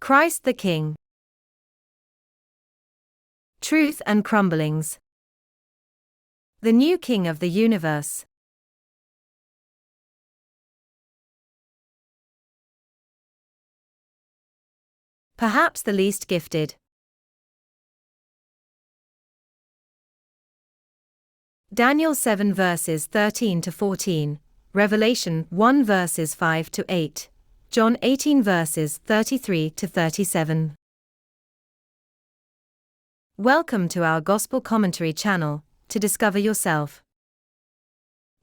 Christ the King. Truth and crumblings. The new King of the universe. Perhaps the least gifted. Daniel 7 verses 13 to 14, Revelation 1 verses 5 to 8, John 18 verses 33 to 37. Welcome to our Gospel Commentary channel, to discover yourself.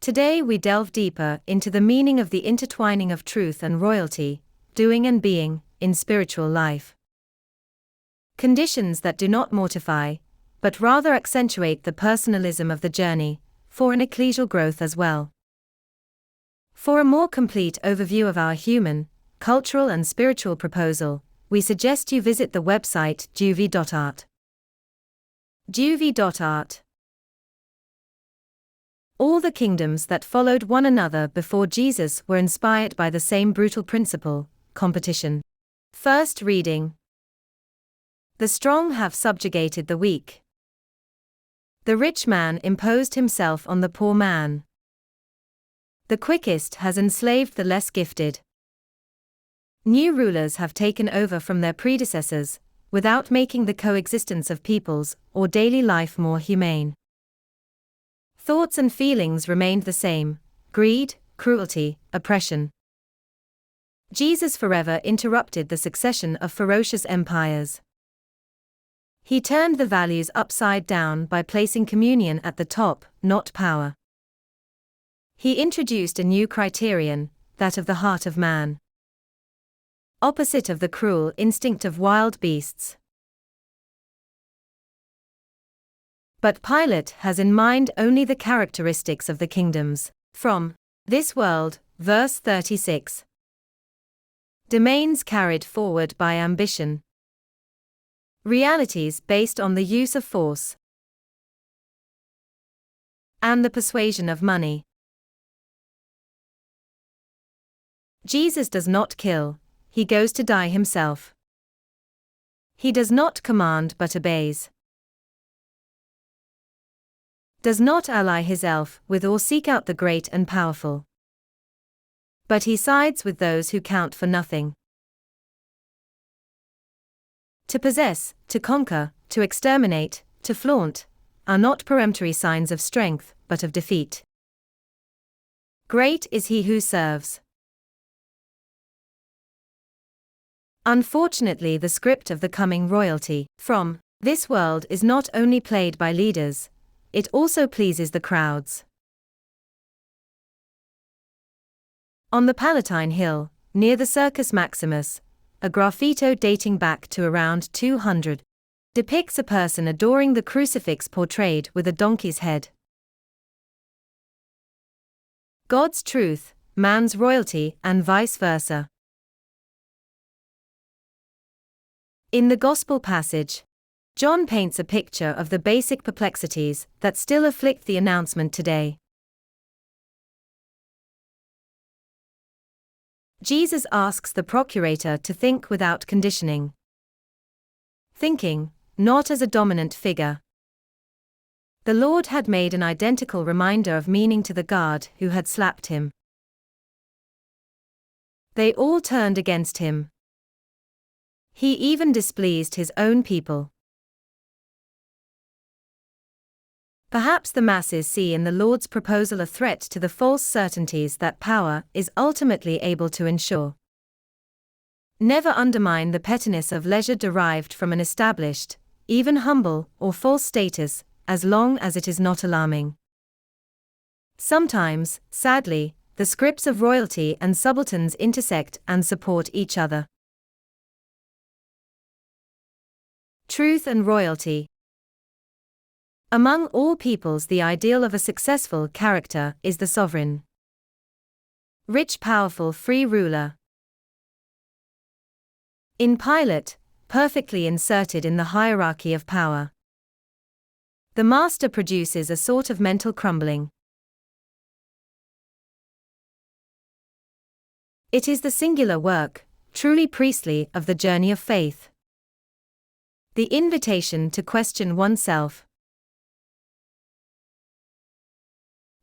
Today we delve deeper into the meaning of the intertwining of truth and royalty, doing and being, in spiritual life. Conditions that do not mortify, but rather accentuate the personalism of the journey, for an ecclesial growth as well. For a more complete overview of our human, cultural and spiritual proposal, we suggest you visit the website duvy.art. Duvy.art. All the kingdoms that followed one another before Jesus were inspired by the same brutal principle, competition. First reading. The strong have subjugated the weak. The rich man imposed himself on the poor man. The quickest has enslaved the less gifted. New rulers have taken over from their predecessors, without making the coexistence of peoples or daily life more humane. Thoughts and feelings remained the same: greed, cruelty, oppression. Jesus forever interrupted the succession of ferocious empires. He turned the values upside down by placing communion at the top, not power. He introduced a new criterion, that of the heart of man. Opposite of the cruel instinct of wild beasts. But Pilate has in mind only the characteristics of the kingdoms, from this world, verse 36. Domains carried forward by ambition. Realities based on the use of force and the persuasion of money. Jesus does not kill, he goes to die himself. He does not command but obeys. Does not ally his elf with or seek out the great and powerful. But he sides with those who count for nothing. To possess, to conquer, to exterminate, to flaunt, are not peremptory signs of strength, but of defeat. Great is he who serves. Unfortunately, the script of the coming royalty from this world is not only played by leaders, it also pleases the crowds. On the Palatine Hill, near the Circus Maximus, a graffito dating back to around 200 depicts a person adoring the crucifix portrayed with a donkey's head. God's truth, man's royalty, and vice versa. In the Gospel passage, John paints a picture of the basic perplexities that still afflict the announcement today. Jesus asks the procurator to think without conditioning. Thinking, not as a dominant figure. The Lord had made an identical reminder of meaning to the guard who had slapped him. They all turned against him. He even displeased his own people. Perhaps the masses see in the Lord's proposal a threat to the false certainties that power is ultimately able to ensure. Never undermine the pettiness of leisure derived from an established, even humble or false status, as long as it is not alarming. Sometimes, sadly, the scripts of royalty and subalterns intersect and support each other. Truth and royalty. Among all peoples, the ideal of a successful character is the sovereign. Rich, powerful, free ruler. In Pilate, perfectly inserted in the hierarchy of power. The master produces a sort of mental crumbling. It is the singular work, truly priestly of the journey of faith. The invitation to question oneself.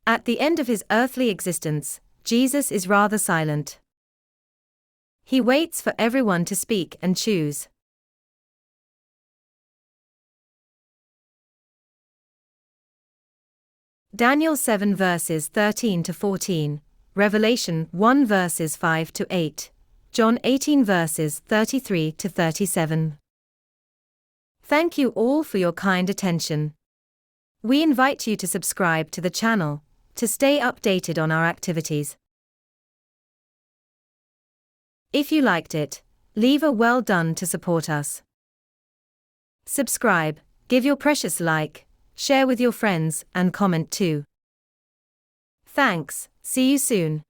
At the end of his earthly existence, Jesus is rather silent. He waits for everyone to speak and choose. Daniel 7 verses 13 to 14, Revelation 1 verses 5 to 8, John 18 verses 33 to 37. Thank you all for your kind attention. We invite you to subscribe to the channel to stay updated on our activities. If you liked it, leave a well done to support us. Subscribe, give your precious like, share with your friends, and comment too. Thanks, see you soon.